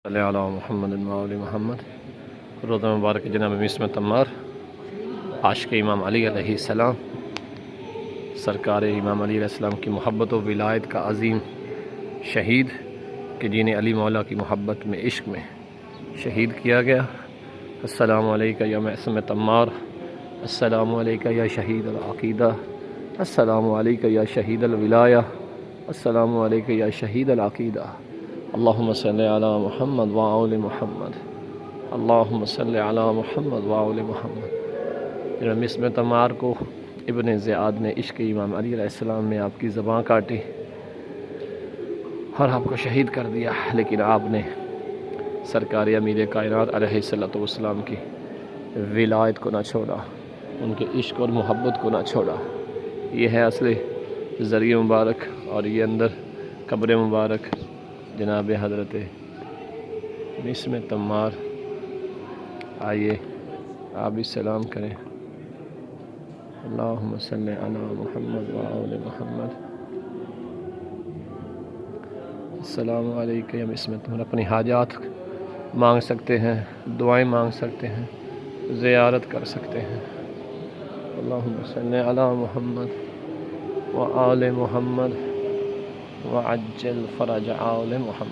صلی علی محمد وآل محمد۔ روزہ مبارک جناب عصمت عمار عاشق امام علی علیہ السلام، سرکار امام علی علیہ السلام کی محبت و ولایت کا عظیم شہید کہ جنہیں علی مولا کی محبت میں عشق میں شہید کیا گیا۔ السلام علیکہ یا عصمت عمار، السلام علیکہ یا شہید العقیدہ، السلام علیکہ یا شہید الولایہ، السلام علیکہ یا شہید العقیدہ۔ اللہم صلی علی محمد وآل محمد، اللہم صلی علی محمد وآل محمد۔ جناب عصمت عمار کو ابن زیاد نے عشق امام علی علیہ السلام میں آپ کی زبان کاٹی اور آپ کو شہید کر دیا، لیکن آپ نے سرکار امیر کائنات علیہ السلام کی ولایت کو نہ چھوڑا، ان کے عشق اور محبت کو نہ چھوڑا۔ یہ ہے اصل ذریعہ مبارک، اور یہ اندر قبر مبارک جناب حضرت عصمت عمار۔ آئیے آپ بھی سلام کریں۔ اللہم صلی علی محمد وآل محمد۔ السلام علیکم یا عصمت عمار۔ اپنی حاجات مانگ سکتے ہیں، دعائیں مانگ سکتے ہیں، زیارت کر سکتے ہیں۔ اللہم صلی علی محمد وآل محمد وعجل فرج آل محمد۔